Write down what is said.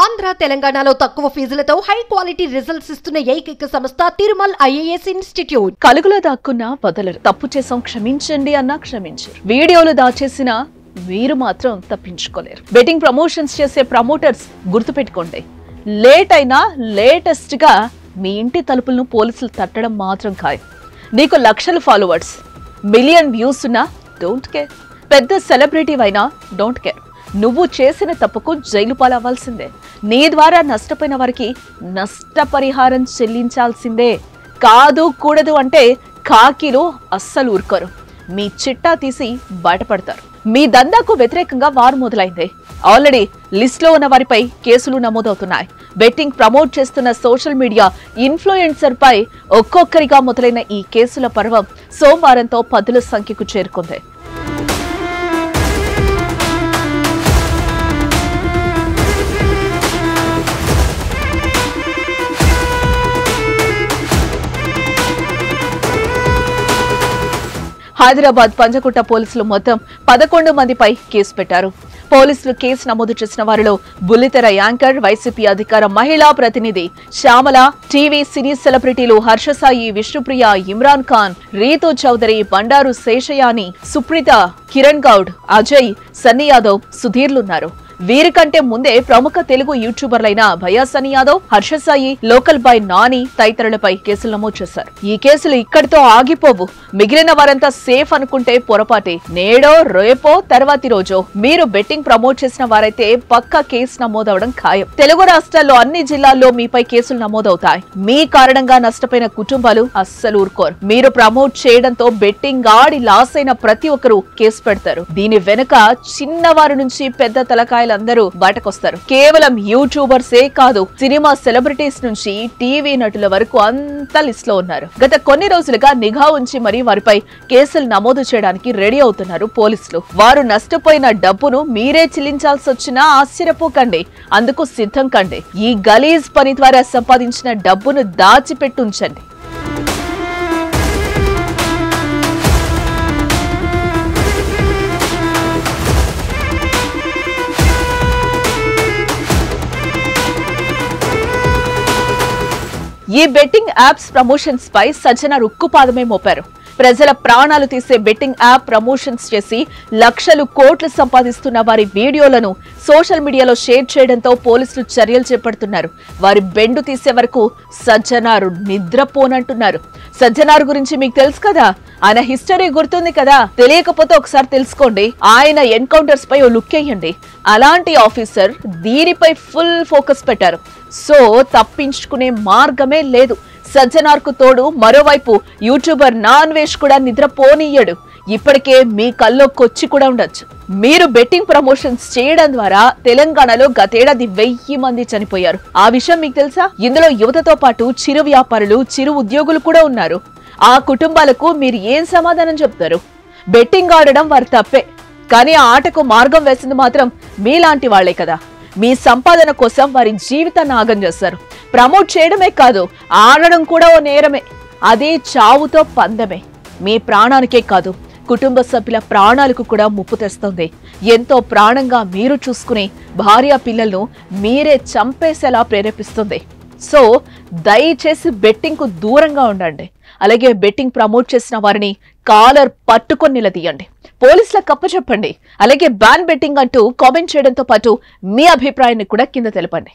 ఆంధ్ర తెలంగాణలో తక్కువ ఫీజులతో high quality results ఇస్తున్న ఏకైక సంస్థ తిరుమల్ ఐఏఎస్ ఇన్స్టిట్యూట్. కలుగులో దాక్కున్నా వదలరు. తప్పు చేసాం క్షమించండి అన్నా క్షమించరు. వీడియోలు దాచేసిన మీరు మాత్రం తప్పించుకోలేరు. బెట్టింగ్ ప్రమోషన్స్ చేసే ప్రమోటర్స్ గుర్తుపెట్టుకోండి, లేట్ అయినా లేటెస్ట్ గా మీ ఇంటి తలుపులను పోలీసులు తట్టడం మాత్రం ఖాయం. నీకు లక్షల ఫాలోవర్స్, మిలియన్ వ్యూస్ ఉన్నా డోంట్ కేర్. పెద్ద సెలబ్రిటీ అయినా డోంట్ కేర్. నువ్వు చేసిన తప్పుకు జైలు పాలవ్వాల్సిందే. నీ ద్వారా నష్టపోయిన వారికి నష్టపరిహారం చెల్లించాల్సిందే. కాదు కూడదు అంటే కాకిలో అస్సలు ఊరుకోరు. మీ చిట్టా తీసి బయటపడతారు. మీ దందాకు వ్యతిరేకంగా వారు మొదలైంది. ఆల్రెడీ లిస్ట్ లో ఉన్న వారిపై కేసులు నమోదవుతున్నాయి. బెట్టింగ్ ప్రమోట్ చేస్తున్న సోషల్ మీడియా ఇన్ఫ్లుయెన్సర్ పై ఒక్కొక్కరిగా మొదలైన ఈ కేసుల పర్వం సోమవారంతో 10ల సంఖ్యకు చేరుకుంది. హైదరాబాద్ పంజగుట్ట పోలీసులు మొత్తం 11 మందిపై కేసు పెట్టారు. పోలీసులు కేసు నమోదు చేసిన వారిలో బుల్లితెర యాంకర్, వైసీపీ అధికార మహిళా ప్రతినిధి శ్యామల, టీవీ సినీ సెలబ్రిటీలు హర్షసాయి, విష్ణుప్రియ, ఇమ్రాన్ ఖాన్, రీతూ చౌదరి, బండారు శేషయాని, సుప్రీత, కిరణ్ గౌడ్, అజయ్, సన్నీ యాదవ్, సుధీర్లున్నారు. వీరికంటే ముందే ప్రముఖ తెలుగు యూట్యూబర్లైన భయ్యా సన్నీ యాదవ్, హర్షసాయి, లోకల్ బాయ్ నాని తదితరులపై కేసులు నమోదు చేశారు. ఈ కేసులు ఇక్కడితో ఆగిపోవు. మిగిలిన వారంతా సేఫ్ అనుకుంటే పొరపాటే. నేడో రేపో తర్వాతి రోజో మీరు బెట్టింగ్ ప్రమోట్ చేసిన వారైతే పక్కా కేసు నమోదవడం ఖాయం. తెలుగు రాష్ట్రాల్లో అన్ని జిల్లాల్లో మీపై కేసులు నమోదవుతాయి. మీ కారణంగా నష్టపోయిన కుటుంబాలు అస్సలు ఊరుకోరు. మీరు ప్రమోట్ చేయడంతో బెట్టింగ్ ఆడి లాస్ అయిన ప్రతి ఒక్కరూ కేసు పెడతారు. దీని వెనుక చిన్నవారి నుంచి పెద్ద తలకాయ అందరూ బయటకొస్తారు. కేవలం యూట్యూబర్సే కాదు, సినిమా సెలబ్రిటీస్ నుంచి టీవీ నటుల వరకు అంతా లిస్ట్ లో ఉన్నారు. గత కొన్ని రోజులుగా నిఘా ఉంచి మరీ వారిపై కేసులు నమోదు చేయడానికి రెడీ అవుతున్నారు పోలీసులు. వారు నష్టపోయిన డబ్బును మీరే చెల్లించాల్సి వచ్చినా ఆశ్చర్యపోకండి, అందుకు సిద్ధం కండి. ఈ గలీజ్ పని ద్వారా సంపాదించిన డబ్బును దాచిపెట్టుంచండి. ఈ బెట్టింగ్ యాప్స్ ప్రమోషన్స్ పై సజ్జన ఉక్కుపాదమే మోపారు. ప్రజల ప్రాణాలు తీసే బెట్టింగ్ యాప్ ప్రమోషన్స్ చేసి లక్షలు కోట్లు సంపాదిస్తున్న వారి వీడియోలను సోషల్ మీడియాలో షేర్ చేయడంతో పోలీసులు చర్యలు చేపడుతున్నారు. వారి బెండు తీసే వరకు సజ్జనారు నిద్రపోనంటున్నారు. సజ్జనారు గురించి మీకు తెలుసు కదా, ఆయన హిస్టరీ గుర్తుంది కదా. తెలియకపోతే ఒకసారి తెలుసుకోండి. ఆయన ఎన్కౌంటర్స్ పై ఓ లుక్ వేయండి. అలాంటి ఆఫీసర్ దీనిపై ఫుల్ ఫోకస్ పెట్టారు. సో తప్పించుకునే మార్గమే లేదు. సజ్జనార్కు తోడు మరోవైపు యూట్యూబర్ నాన్వేష్ కూడా నిద్రపోనీయడు. ఇప్పటికే మీ కల్లోకొచ్చి కూడా ఉండొచ్చు. మీరు బెట్టింగ్ ప్రమోషన్స్ చేయడం ద్వారా తెలంగాణలో గతేడాది 1000 మంది చనిపోయారు. ఆ విషయం మీకు తెలుసా? ఇందులో యువతతో పాటు చిరు వ్యాపారులు, చిరు ఉద్యోగులు కూడా ఉన్నారు. ఆ కుటుంబాలకు మీరు ఏం సమాధానం చెప్తారు? బెట్టింగ్ ఆడడం వారి తప్పే, కానీ ఆ ఆటకు మార్గం వేసింది మాత్రం మీలాంటి వాళ్లే కదా. మీ సంపాదన కోసం వారి జీవితాన్ని ఆగం చేస్తారు. ప్రమోట్ చేయడమే కాదు, ఆడడం కూడా ఓ నేరమే. అదే చావుతో పందెమే. మీ ప్రాణానికే కాదు, కుటుంబ సభ్యుల ప్రాణాలకు కూడా ముప్పు తెస్తుంది. ఎంతో ప్రాణంగా మీరు చూసుకునే భార్య పిల్లలను మీరే చంపేసేలా ప్రేరేపిస్తుంది. సో దయచేసి బెట్టింగ్ కు దూరంగా ఉండండి. అలాగే బెట్టింగ్ ప్రమోట్ చేసిన వారిని కాలర్ పట్టుకొని నిలదీయండి. పోలీసులకు అప్పచెప్పండి. అలాగే బ్యాన్ బెట్టింగ్ అంటూ కామెంట్ చేయడంతో పాటు మీ అభిప్రాయాన్ని కూడా కింద తెలపండి.